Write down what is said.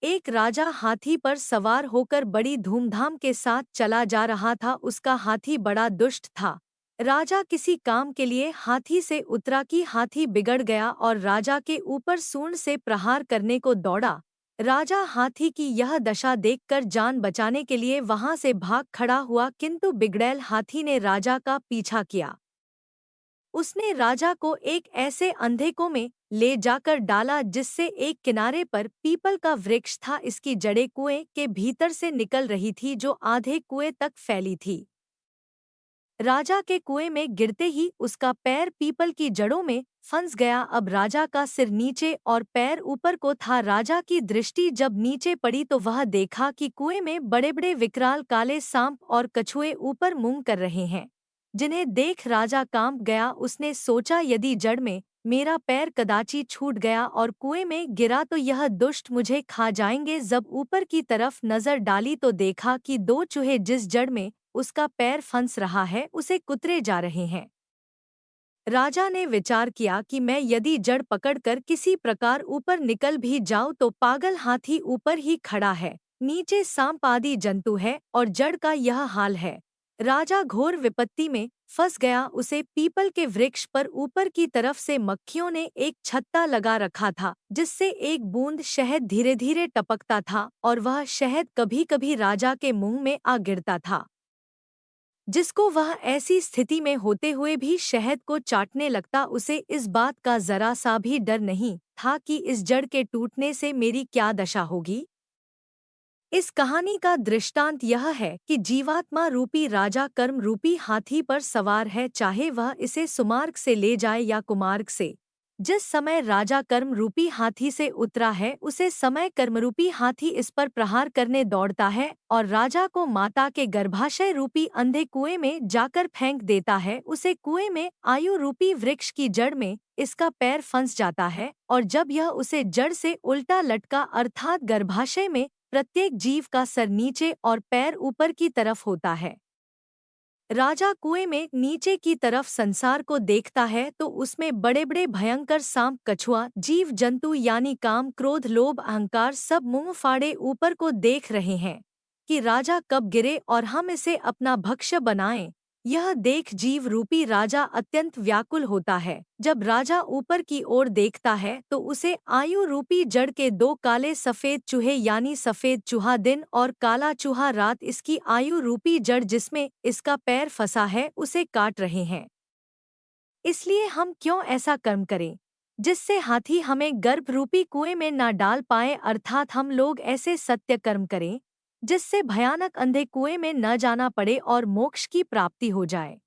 एक राजा हाथी पर सवार होकर बड़ी धूमधाम के साथ चला जा रहा था। उसका हाथी बड़ा दुष्ट था। राजा किसी काम के लिए हाथी से उतरा कि हाथी बिगड़ गया और राजा के ऊपर सूंड से प्रहार करने को दौड़ा। राजा हाथी की यह दशा देखकर जान बचाने के लिए वहां से भाग खड़ा हुआ, किंतु बिगड़ैल हाथी ने राजा का पीछा किया। उसने राजा को एक ऐसे अंधेकों में ले जाकर डाला जिससे एक किनारे पर पीपल का वृक्ष था। इसकी जड़ें कुएं के भीतर से निकल रही थी जो आधे कुएं तक फैली थी। राजा के कुएं में गिरते ही उसका पैर पीपल की जड़ों में फंस गया। अब राजा का सिर नीचे और पैर ऊपर को था। राजा की दृष्टि जब नीचे पड़ी तो वह देखा कि कुएं में बड़े बड़े विकराल काले सांप और कछुए ऊपर मूंग कर रहे हैं, जिन्हें देख राजा कांप गया। उसने सोचा, यदि जड़ में मेरा पैर कदाचित छूट गया और कुएं में गिरा तो यह दुष्ट मुझे खा जाएंगे। जब ऊपर की तरफ नजर डाली तो देखा कि दो चूहे जिस जड़ में उसका पैर फंस रहा है उसे कुतरे जा रहे हैं। राजा ने विचार किया कि मैं यदि जड़ पकड़कर किसी प्रकार ऊपर निकल भी जाऊं तो पागल हाथी ऊपर ही खड़ा है, नीचे सांप आदि जंतु है और जड़ का यह हाल है। राजा घोर विपत्ति में फंस गया। उसे पीपल के वृक्ष पर ऊपर की तरफ से मक्खियों ने एक छत्ता लगा रखा था, जिससे एक बूंद शहद धीरे धीरे टपकता था और वह शहद कभी कभी राजा के मुंह में आ गिरता था, जिसको वह ऐसी स्थिति में होते हुए भी शहद को चाटने लगता। उसे इस बात का जरा सा भी डर नहीं था कि इस जड़ के टूटने से मेरी क्या दशा होगी। इस कहानी का दृष्टांत यह है कि जीवात्मा रूपी राजा कर्म रूपी हाथी पर सवार है, चाहे वह इसे सुमार्ग से ले जाए या कुमार्ग से। जिस समय राजा कर्म रूपी हाथी से उतरा है उसे समय कर्मरूपी हाथी इस पर प्रहार करने दौड़ता है और राजा को माता के गर्भाशय रूपी अंधे कुएं में जाकर फेंक देता है। उसे कुएं में आयु रूपी वृक्ष की जड़ में इसका पैर फंस जाता है और जब यह उसे जड़ से उल्टा लटका अर्थात गर्भाशय में प्रत्येक जीव का सर नीचे और पैर ऊपर की तरफ होता है। राजा कुएं में नीचे की तरफ संसार को देखता है तो उसमें बड़े बड़े भयंकर सांप कछुआ जीव जंतु यानी काम क्रोध लोभ अहंकार सब मुंह फाड़े ऊपर को देख रहे हैं कि राजा कब गिरे और हम इसे अपना भक्ष्य बनाएं। यह देख जीव रूपी राजा अत्यंत व्याकुल होता है। जब राजा ऊपर की ओर देखता है तो उसे आयु रूपी जड़ के दो काले सफेद चूहे यानी सफेद चूहा दिन और काला चूहा रात इसकी आयु रूपी जड़ जिसमें इसका पैर फंसा है उसे काट रहे हैं। इसलिए हम क्यों ऐसा कर्म करें जिससे हाथी हमें गर्भ रूपी कुएं में न डाल पाए, अर्थात हम लोग ऐसे सत्य कर्म करें जिससे भयानक अंधे कुएं में न जाना पड़े और मोक्ष की प्राप्ति हो जाए।